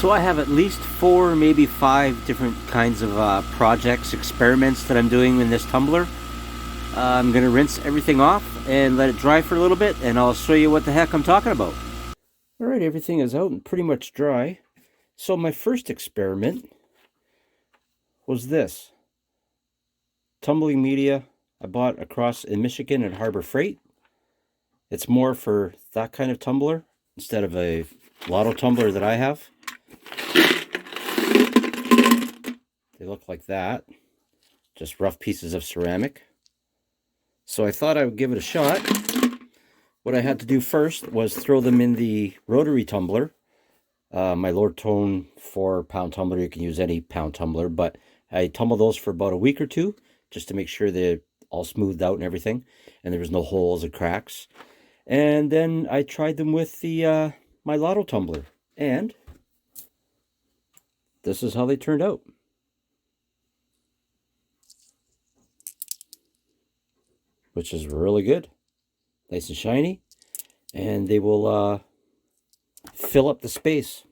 So I have at least 4, maybe 5 different kinds of projects, experiments that I'm doing in this tumbler. I'm going to rinse everything off and let it dry for a little bit, and I'll show you what the heck I'm talking about. Alright, everything is out and pretty much dry. So my first experiment was this. Tumbling media I bought across in Michigan at Harbor Freight. It's more for that kind of tumbler instead of a lotto tumbler that I have. They look like that, just rough pieces of ceramic. So I thought I would give it a shot. What I had to do first was throw them in the rotary tumbler. My Lortone 4-pound tumbler, you can use any pound tumbler, but I tumbled those for about a week or two just to make sure they're all smoothed out and everything, and there was no holes or cracks. And then I tried them with the my lotto tumbler, and this is how they turned out. Which is really good, nice and shiny, and they will fill up the space,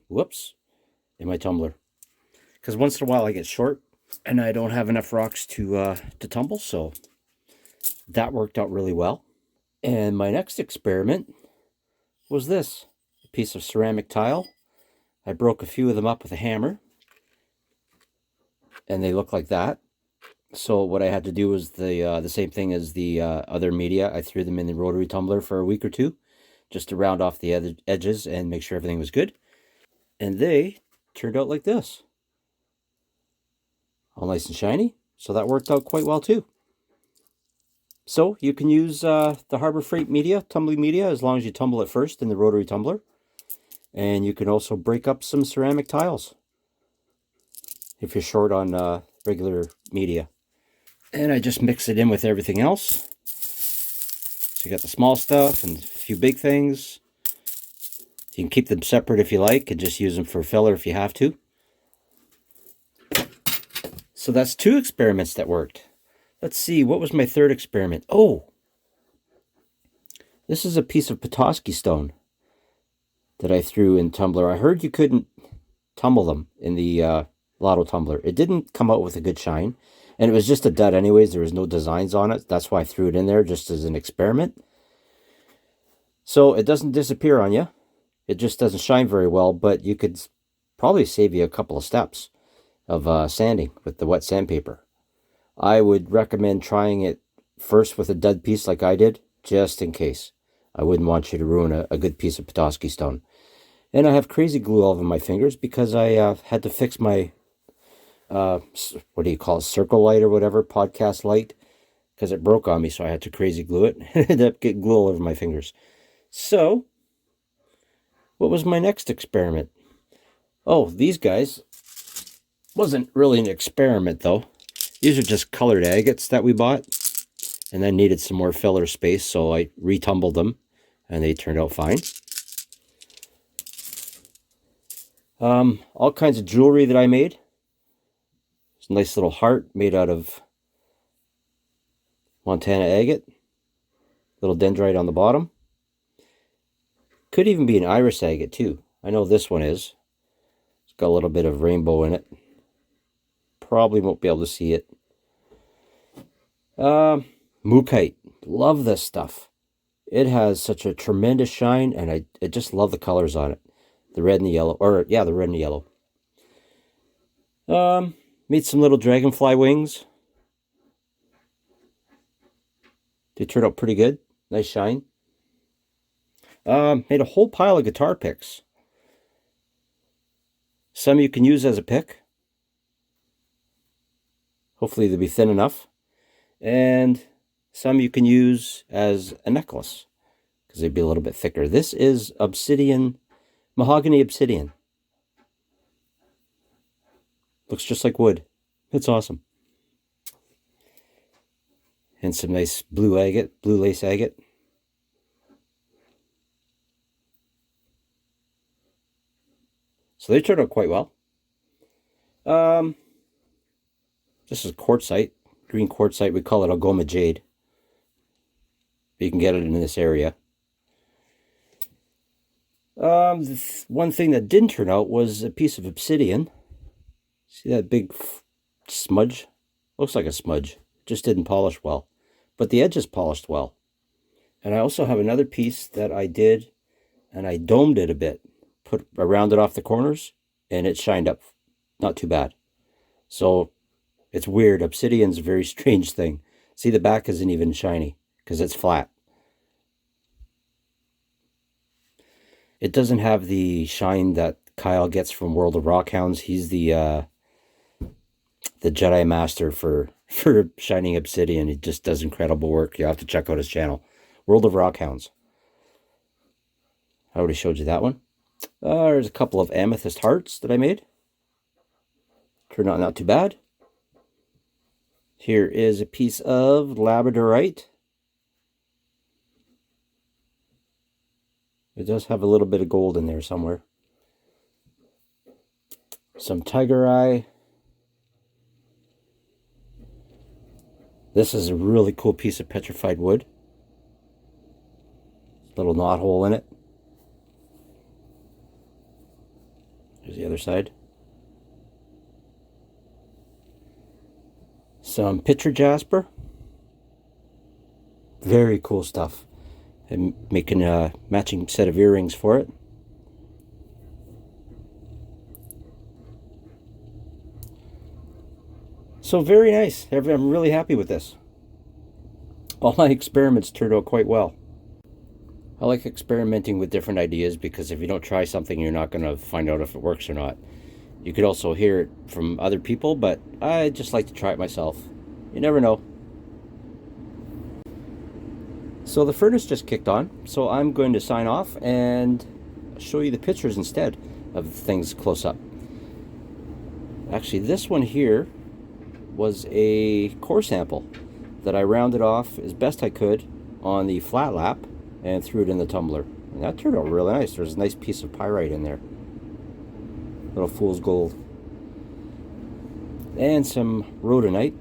in my tumbler. Because once in a while I get short and I don't have enough rocks to tumble, so that worked out really well. And my next experiment was this, a piece of ceramic tile. I broke a few of them up with a hammer, and they look like that. So what I had to do was the same thing as the other media. I threw them in the rotary tumbler for a week or two, just to round off the edges and make sure everything was good. And they turned out like this. All nice and shiny. So that worked out quite well too. So you can use the Harbor Freight media, tumbling media, as long as you tumble it first in the rotary tumbler. And you can also break up some ceramic tiles if you're short on regular media. And I just mix it in with everything else. So you got the small stuff and a few big things. You can keep them separate if you like and just use them for filler if you have to. So that's 2 experiments that worked. Let's see, what was my third experiment? Oh, this is a piece of Petoskey stone that I threw in tumbler. I heard you couldn't tumble them in the lotto tumbler. It didn't come out with a good shine. And it was just a dud anyways. There was no designs on it. That's why I threw it in there just as an experiment. So it doesn't disappear on you. It just doesn't shine very well, but you could probably save you a couple of steps of sanding with the wet sandpaper. I would recommend trying it first with a dud piece like I did, just in case. I wouldn't want you to ruin a good piece of Petoskey stone. And I have crazy glue all over my fingers because I had to fix my what do you call it, circle light or whatever, podcast light, because it broke on me, so I had to crazy glue it. It ended up getting glue all over my fingers. So, what was my next experiment? Oh, these guys. Wasn't really an experiment, though. These are just colored agates that we bought, and I needed some more filler space, so I retumbled them, and they turned out fine. All kinds of jewelry that I made. It's a nice little heart made out of Montana agate. Little dendrite on the bottom. Could even be an iris agate too. I know this one is. It's got a little bit of rainbow in it. Probably won't be able to see it. Mookite. Love this stuff. It has such a tremendous shine, and I just love the colors on it. The red and the yellow. Or, yeah, the red and the yellow. Made some little dragonfly wings. They turned out pretty good. Nice shine. Made a whole pile of guitar picks. Some you can use as a pick. Hopefully they'll be thin enough. And some you can use as a necklace, because they'd be a little bit thicker. This is obsidian, mahogany obsidian. Looks just like wood. It's awesome. And some nice blue agate, blue lace agate. So they turned out quite well. This is quartzite, green quartzite. We call it Algoma jade. You can get it in this area. One thing that didn't turn out was a piece of obsidian. See that big smudge? Looks like a smudge. Just didn't polish well. But the edges polished well. And I also have another piece that I did, and I domed it a bit. I rounded off the corners, and it shined up. Not too bad. So it's weird. Obsidian's a very strange thing. See, the back isn't even shiny because it's flat. It doesn't have the shine that Kyle gets from World of Rockhounds. He's the Jedi Master for shining obsidian. He just does incredible work. You have to check out his channel, World of Rockhounds. I already showed you that one. There's a couple of amethyst hearts that I made. Turned out not too bad. Here is a piece of labradorite. It does have a little bit of gold in there somewhere. Some tiger eye. This is a really cool piece of petrified wood. Little knot hole in it. There's the other side. Some pitcher jasper. Very cool stuff. I'm making a matching set of earrings for it. So very nice. I'm really happy with this. All my experiments turned out quite well. I like experimenting with different ideas because if you don't try something, you're not going to find out if it works or not. You could also hear it from other people, but I just like to try it myself. You never know. So the furnace just kicked on, so I'm going to sign off and show you the pictures instead of things close up. Actually, this one here was a core sample that I rounded off as best I could on the flat lap and threw it in the tumbler. And that turned out really nice. There's a nice piece of pyrite in there. Little fool's gold. And some rhodonite.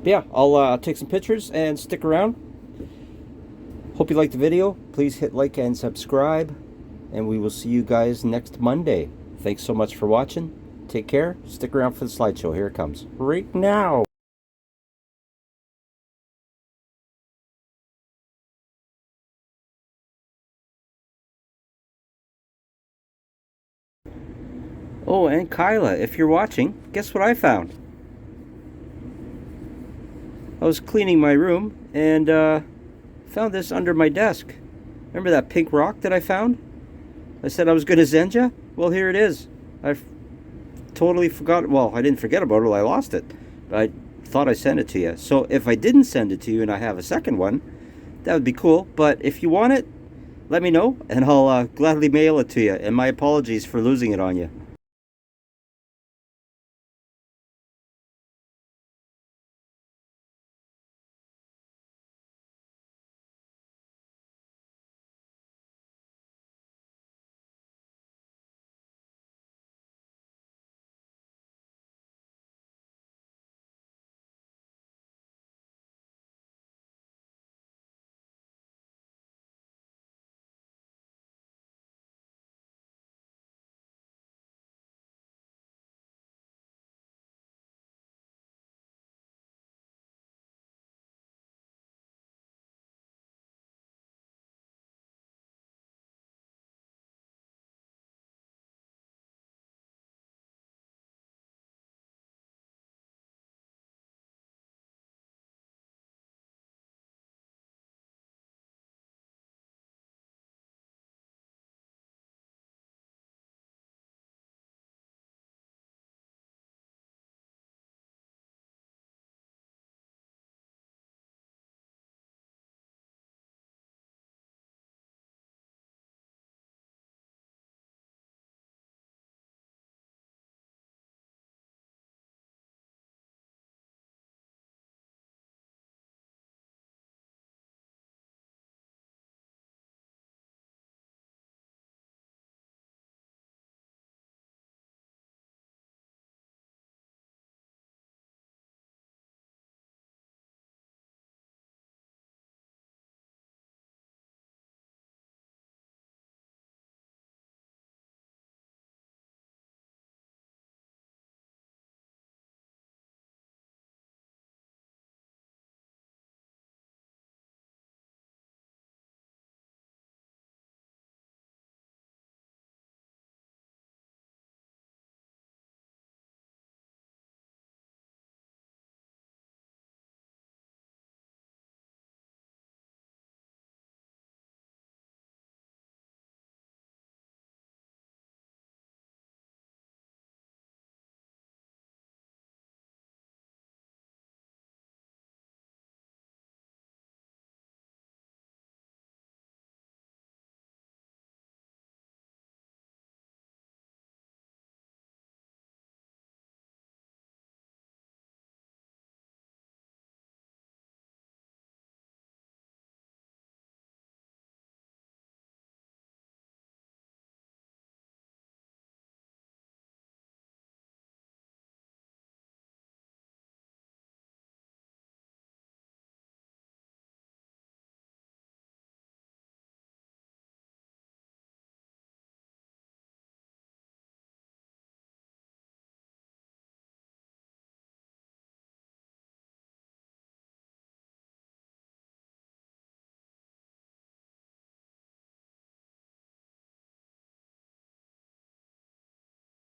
But yeah, I'll take some pictures and stick around. Hope you liked the video. Please hit like and subscribe. And we will see you guys next Monday. Thanks so much for watching. Take care. Stick around for the slideshow. Here it comes. Right now. Oh, and Kyla, if you're watching, guess what I found? I was cleaning my room and found this under my desk. Remember that pink rock that I found? I said I was going to send you? Well, here it is. I totally forgot. Well, I didn't forget about it. I lost it. But I thought I sent it to you. So if I didn't send it to you and I have a second one, that would be cool. But if you want it, let me know and I'll gladly mail it to you. And my apologies for losing it on you.